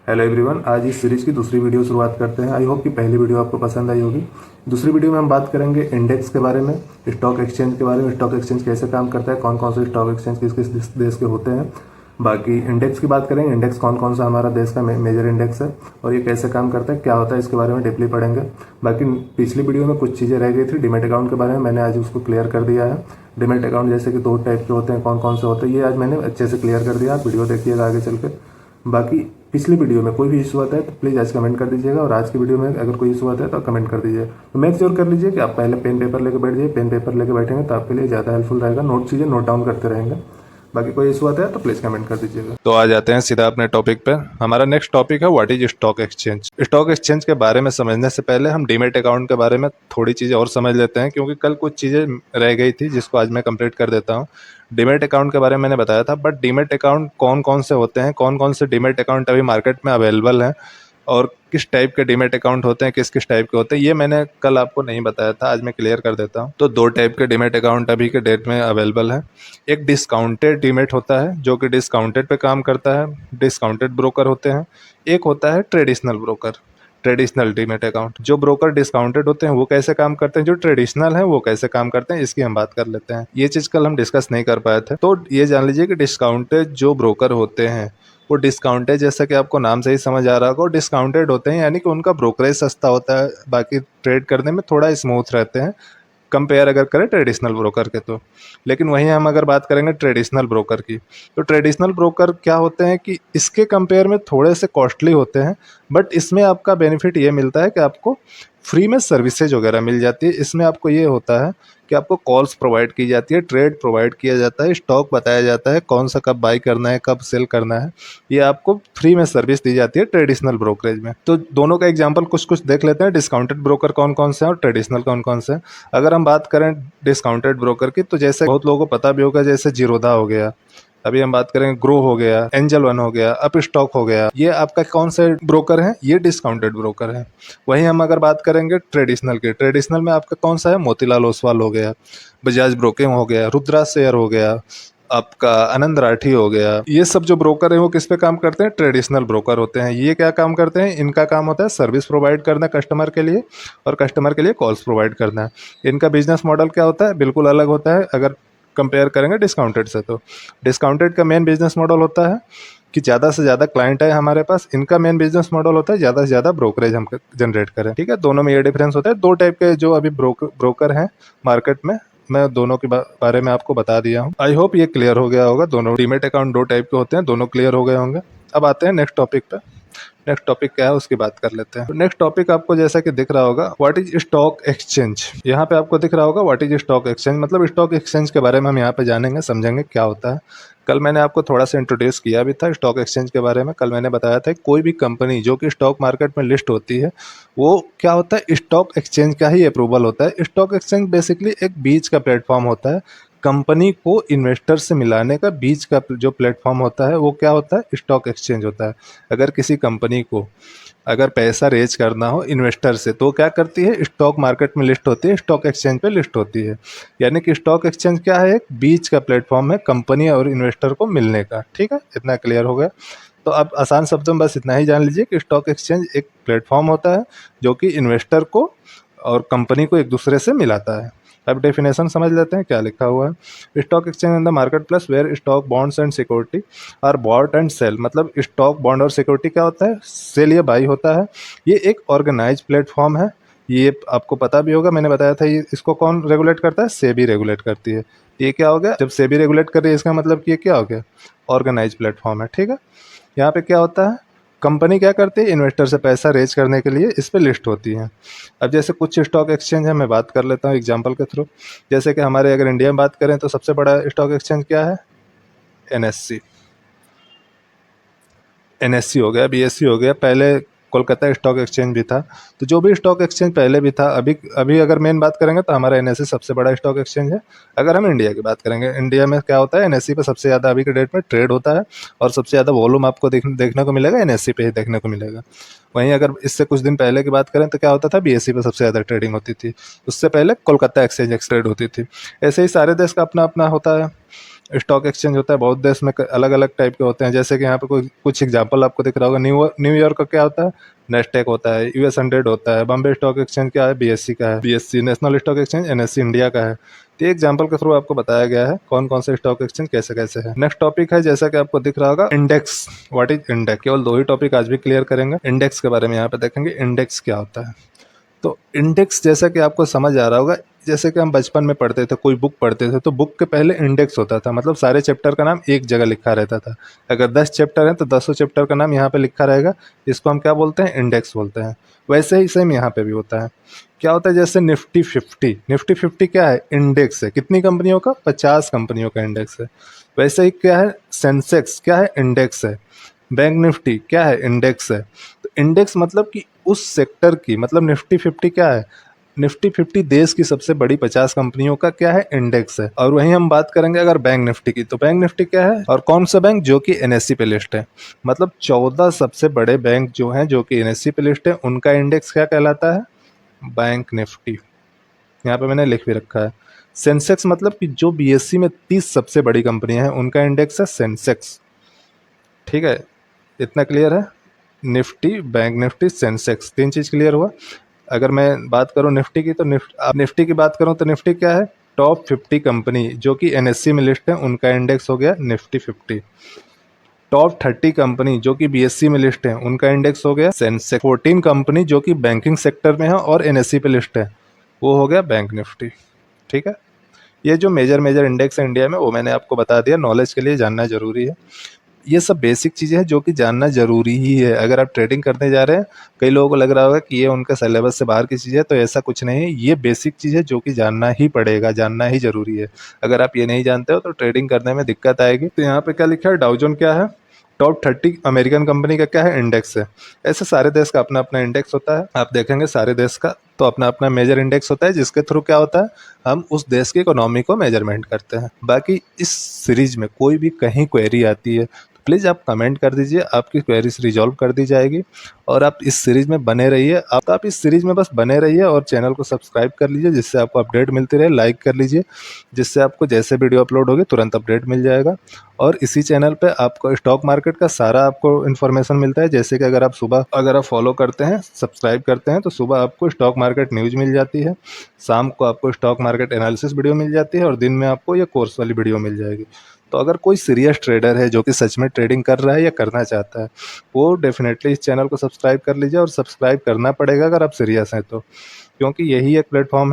Hello everyone, आज इस series की दूसरी वीडियो शुरुआत करते हैं। आई होप कि पहली वीडियो आपको पसंद आई होगी। दूसरी वीडियो में हम बात करेंगे इंडेक्स के बारे में, स्टॉक एक्सचेंज के बारे में, स्टॉक एक्सचेंज कैसे काम करता है, कौन कौन से स्टॉक एक्सचेंज किस किस देश के होते हैं। बाकी इंडेक्स की बात करेंगे, इंडेक्स कौन कौन सा हमारा देश का मेजर इंडेक्स है और ये कैसे काम करता है, क्या होता है, इसके बारे में डीपली पढ़ेंगे। बाकी पिछली वीडियो में कुछ चीज़ें रह गई थी डीमैट अकाउंट के बारे में, मैंने आज उसको क्लियर कर दिया है। डीमैट अकाउंट जैसे कि दो टाइप के होते हैं, कौन कौन से होते हैं, ये आज मैंने अच्छे से क्लियर कर दिया। आप वीडियो देखिएगा आगे चल के। बाकी पिछली वीडियो में कोई भी इशू आता है तो प्लीज़ आज कमेंट कर दीजिएगा, और आज की वीडियो में अगर कोई इशू आता है तो कमेंट कर दीजिए। तो मेक श्योर कर लीजिए कि आप पहले पेन पेपर लेकर बैठ जाइए। पेन पेपर लेकर बैठेंगे तो आपके लिए ज़्यादा हेल्पफुल रहेगा, चीज़ें नोट डाउन करते रहेंगे। बाकी कोई इशू आता है तो प्लीज़ कमेंट कर दीजिएगा। तो आ जाते हैं सीधा अपने टॉपिक पे। हमारा नेक्स्ट टॉपिक है what is stock exchange. Stock exchange के बारे में समझने से पहले हम डीमैट अकाउंट के बारे में थोड़ी चीज़ें और समझ लेते हैं, क्योंकि कल कुछ चीज़ें रह गई थी जिसको आज मैं कंप्लीट कर देता हूँ। डीमैट अकाउंट के बारे में मैंने बताया था, बट डीमैट अकाउंट कौन कौन से होते हैं, कौन कौन से डीमैट अकाउंट अभी मार्केट में अवेलेबल हैं और किस टाइप के डीमैट अकाउंट होते हैं, किस किस टाइप के होते हैं, ये मैंने कल आपको नहीं बताया था, आज मैं क्लियर कर देता हूँ। तो दो टाइप के डीमैट अकाउंट अभी के डेट में अवेलेबल है। एक डिस्काउंटेड डीमैट होता है जो कि डिस्काउंटेड पे काम करता है, डिस्काउंटेड ब्रोकर होते हैं। एक होता है traditional broker, traditional demat account. जो ब्रोकर डिस्काउंटेड होते हैं वो कैसे काम करते हैं, जो ट्रेडिशनल है वो कैसे काम करते हैं, इसकी हम बात कर लेते हैं। ये चीज़ कल हम डिस्कस नहीं कर पाए थे, तो ये जान लीजिए कि डिस्काउंटेड जो ब्रोकर होते हैं वो डिस्काउंटेड, जैसा कि आपको नाम से ही समझ आ रहा होगा, डिस्काउंटेड होते हैं, यानी कि उनका ब्रोकरेज सस्ता होता है, बाकी ट्रेड करने में थोड़ा स्मूथ रहते हैं कंपेयर अगर करें ट्रेडिशनल ब्रोकर के। तो लेकिन वहीं हम अगर बात करेंगे ट्रेडिशनल ब्रोकर की, तो ट्रेडिशनल ब्रोकर क्या होते हैं कि इसके कंपेयर में थोड़े से कॉस्टली होते हैं, बट इसमें आपका बेनिफिट ये मिलता है कि आपको फ्री में सर्विसेज वगैरह मिल जाती है। इसमें आपको ये होता है कि आपको कॉल्स प्रोवाइड की जाती है, ट्रेड प्रोवाइड किया जाता है, स्टॉक बताया जाता है कौन सा कब बाई करना है, कब सेल करना है, ये आपको फ्री में सर्विस दी जाती है ट्रेडिशनल ब्रोकरेज में। तो दोनों का एग्जांपल कुछ कुछ देख लेते हैं, डिस्काउंटेड ब्रोकर कौन कौन से हैं और ट्रेडिशनल कौन कौन से हैं। अगर हम बात करें डिस्काउंटेड ब्रोकर की, तो जैसे बहुत लोगों को पता भी होगा, जैसे जीरोधा हो गया, अभी हम बात करेंगे ग्रो हो गया, एंजल वन हो गया, अप स्टॉक हो गया, ये आपका कौन से ब्रोकर है, ये डिस्काउंटेड ब्रोकर है। वहीं हम अगर बात करेंगे ट्रेडिशनल की, ट्रेडिशनल में आपका कौन सा है, मोतीलाल ओसवाल हो गया, बजाज ब्रोकिंग हो गया, रुद्रा शेयर हो गया, आपका आनंद राठी हो गया। ये सब जो ब्रोकर है वो किस पे काम करते हैं, ट्रेडिशनल ब्रोकर होते हैं। ये क्या काम करते हैं, इनका काम होता है सर्विस प्रोवाइड करना कस्टमर के लिए, और कस्टमर के लिए कॉल्स प्रोवाइड करना है। इनका बिजनेस मॉडल क्या होता है, बिल्कुल अलग होता है अगर कंपेयर करेंगे डिस्काउंटेड से। तो डिस्काउंटेड का मेन बिजनेस मॉडल होता है कि ज़्यादा से ज़्यादा क्लाइंट है हमारे पास, इनका मेन बिजनेस मॉडल होता है ज़्यादा से ज़्यादा ब्रोकरेज हम जनरेट करें। ठीक है, दोनों में ये डिफरेंस होता है। दो टाइप के जो अभी ब्रोकर हैं मार्केट में, मैं दोनों के बारे में आपको बता दिया हूँ। आई होप ये क्लियर हो गया होगा। दोनों डीमैट अकाउंट दो टाइप के होते हैं, दोनों क्लियर हो गए होंगे। अब आते हैं नेक्स्ट टॉपिक पे। नेक्स्ट टॉपिक क्या है उसकी बात कर लेते हैं। नेक्स्ट टॉपिक आपको जैसा कि दिख रहा होगा, व्हाट इज स्टॉक एक्सचेंज। यहाँ पे आपको दिख रहा होगा व्हाट इज स्टॉक एक्सचेंज, मतलब स्टॉक एक्सचेंज के बारे में हम यहाँ पे जानेंगे, समझेंगे क्या होता है। कल मैंने आपको थोड़ा सा इंट्रोड्यूस किया भी था स्टॉक एक्सचेंज के बारे में। कल मैंने बताया था कोई भी कंपनी जो कि स्टॉक मार्केट में लिस्ट होती है वो क्या होता है, स्टॉक एक्सचेंज का ही अप्रूवल होता है। स्टॉक एक्सचेंज बेसिकली एक बीच का प्लेटफॉर्म होता है, कंपनी को इन्वेस्टर से मिलाने का बीच का जो प्लेटफॉर्म होता है वो क्या होता है, स्टॉक एक्सचेंज होता है। अगर किसी कंपनी को अगर पैसा रेज करना हो इन्वेस्टर से तो क्या करती है, स्टॉक मार्केट में लिस्ट होती है, स्टॉक एक्सचेंज पे लिस्ट होती है। यानी कि स्टॉक एक्सचेंज क्या है, एक बीच का प्लेटफॉर्म है कंपनी और इन्वेस्टर को मिलने का। ठीक है, इतना क्लियर हो गया। तो अब आसान शब्दों में बस इतना ही जान लीजिए कि स्टॉक एक्सचेंज एक प्लेटफॉर्म होता है जो कि इन्वेस्टर को और कंपनी को एक दूसरे से मिलाता है। अब डेफिनेशन समझ लेते हैं क्या लिखा हुआ है। Stock exchange in the market place where stock bonds and security are bought and sell. मतलब स्टॉक बॉन्ड और सिक्योरिटी क्या होता है, सेल या बाई होता है। ये एक ऑर्गेनाइज प्लेटफॉर्म है, ये आपको पता भी होगा, मैंने बताया था। ये इसको कौन रेगुलेट करता है, सेबी रेगुलेट करती है। ये क्या हो गया, जब सेबी रेगुलेट कर रही है इसका मतलब कि ये क्या हो गया, ऑर्गेनाइज प्लेटफॉर्म है। ठीक है, यहाँ पे क्या होता है, कंपनी क्या करती है, इन्वेस्टर से पैसा रेज करने के लिए इस पर लिस्ट होती है। अब जैसे कुछ स्टॉक एक्सचेंज है, मैं बात कर लेता हूँ एग्जांपल के थ्रू। जैसे कि हमारे अगर इंडिया में बात करें तो सबसे बड़ा स्टॉक एक्सचेंज क्या है, एनएससी। एनएससी हो गया, बीएससी हो गया, पहले कोलकाता स्टॉक एक्सचेंज भी था। तो जो भी स्टॉक एक्सचेंज पहले भी था, अभी अभी अगर मेन बात करेंगे तो हमारा एनएससी सबसे बड़ा स्टॉक एक्सचेंज है। अगर हम इंडिया की बात करेंगे, इंडिया में क्या होता है, एनएससी पे सबसे ज़्यादा अभी के डेट में ट्रेड होता है, और सबसे ज़्यादा वॉल्यूम आपको देखने को मिलेगा एनएससी पे ही देखने को मिलेगा। वहीं अगर इससे कुछ दिन पहले की बात करें तो क्या होता था, बीएससी पे सबसे ज़्यादा ट्रेडिंग होती थी, उससे पहले कोलकाता एक्सचेंज ट्रेड होती थी। ऐसे ही सारे देश का अपना अपना होता है स्टॉक एक्सचेंज होता है बहुत देश में अलग अलग टाइप के होते हैं। जैसे कि यहाँ पे कोई कुछ एग्जांपल आपको दिख रहा होगा। न्यूयॉर्क का क्या होता है, नेस्टेक होता है। US 100 होता है। बॉम्बे स्टॉक एक्सचेंज क्या है, BSE का है। BSE national stock exchange NSE India का है। तो एग्जाम्पल के थ्रू आपको बताया गया है कौन कौन से स्टॉक एक्सचेंज कैसे कैसे है। नेक्स्ट टॉपिक है, जैसा कि आपको दिख रहा होगा, इंडेक्स। What is index. केवल 2 ही टॉपिक आज भी क्लियर करेंगे। इंडेक्स के बारे में यहाँ पे देखेंगे, इंडेक्स क्या होता है। तो इंडेक्स जैसा कि आपको समझ आ रहा होगा, जैसे कि हम बचपन में पढ़ते थे, कोई बुक पढ़ते थे तो बुक के पहले इंडेक्स होता था, मतलब सारे चैप्टर का नाम एक जगह लिखा रहता था। अगर 10 चैप्टर हैं तो 10 चैप्टर का नाम यहाँ पे लिखा रहेगा, इसको हम क्या बोलते हैं, इंडेक्स बोलते हैं। वैसे ही सेम यहाँ पे भी होता है। क्या होता है, जैसे निफ्टी 50, निफ्टी 50 क्या है, इंडेक्स है। कितनी कंपनियों का, 50 कंपनियों का इंडेक्स है। वैसे ही क्या है, सेंसेक्स क्या है, इंडेक्स है। बैंक निफ्टी क्या है, इंडेक्स है। तो इंडेक्स मतलब कि उस सेक्टर की, मतलब निफ्टी 50 क्या है, निफ्टी 50 देश की सबसे बड़ी 50 कंपनियों का क्या है, इंडेक्स है। और वहीं हम बात करेंगे अगर बैंक निफ्टी की, तो बैंक निफ्टी क्या है और कौन सा बैंक, जो कि NSE पे लिस्ट है। मतलब 14 सबसे बड़े बैंक जो हैं, जो कि NSE पे लिस्ट है, उनका इंडेक्स क्या कहलाता है, बैंक निफ्टी। यहाँ पे मैंने लिख भी रखा है। सेंसेक्स मतलब कि जो BSE में 30 सबसे बड़ी कंपनियां हैं, उनका इंडेक्स है सेंसेक्स। ठीक है, इतना क्लियर है। निफ्टी, बैंक निफ्टी, सेंसेक्स, 3 चीज क्लियर हुआ। अगर मैं बात करूं निफ्टी की, तो निफ्टी की बात करूं तो निफ्टी क्या है, टॉप 50 कंपनी जो कि NSE में लिस्ट है, उनका इंडेक्स हो गया निफ्टी 50। टॉप 30 कंपनी जो कि BSE में लिस्ट है, उनका इंडेक्स हो गया सेंसेक्स। 14 कंपनी जो कि बैंकिंग सेक्टर में है और NSE पे लिस्ट है, वो हो गया बैंक निफ्टी। ठीक है, ये जो मेजर इंडेक्स है इंडिया में, वो मैंने आपको बता दिया, नॉलेज के लिए जानना जरूरी है। ये सब बेसिक चीज़ें हैं जो कि जानना जरूरी ही है अगर आप ट्रेडिंग करने जा रहे हैं। कई लोगों को लग रहा होगा कि ये उनका सिलेबस से बाहर की चीज़ है, तो ऐसा कुछ नहीं है। ये बेसिक चीज़ है जो कि जानना ही पड़ेगा, जानना ही जरूरी है। अगर आप ये नहीं जानते हो तो ट्रेडिंग करने में दिक्कत आएगी। तो यहाँ पे क्या लिखा है, डाउ जोन क्या है, टॉप 30 अमेरिकन कंपनी का क्या है, इंडेक्स है। ऐसे सारे देश का अपना अपना इंडेक्स होता है। आप देखेंगे सारे देश का तो अपना अपना मेजर इंडेक्स होता है, जिसके थ्रू क्या होता है, हम उस देश की इकोनॉमी को मेजरमेंट करते हैं। बाकी इस सीरीज में कोई भी कहीं क्वेरी आती है, प्लीज़ आप कमेंट कर दीजिए, आपकी क्वेरीज रिजॉल्व कर दी जाएगी। और आप इस सीरीज में बने रहिए, आप इस सीरीज में बस बने रहिए और चैनल को सब्सक्राइब कर लीजिए, जिससे आपको अपडेट मिलती रहे। लाइक कर लीजिए, जिससे आपको जैसे वीडियो अपलोड होगी तुरंत अपडेट मिल जाएगा। और इसी चैनल पे आपको स्टॉक मार्केट का सारा आपको इन्फॉर्मेशन मिलता है। जैसे कि अगर आप फॉलो करते हैं, सब्सक्राइब करते हैं, तो सुबह आपको स्टॉक मार्केट न्यूज़ मिल जाती है, शाम को आपको स्टॉक मार्केट एनालिसिस वीडियो मिल जाती है, और दिन में आपको ये कोर्स वाली वीडियो मिल जाएगी। तो अगर कोई सीरियस ट्रेडर है जो कि सच में ट्रेडिंग कर रहा है या करना चाहता है, वो डेफिनेटली इस चैनल को सब्सक्राइब कर लीजिए। और सब्सक्राइब करना पड़ेगा अगर आप सीरियस हैं तो, क्योंकि यही एक प्लेटफॉर्म है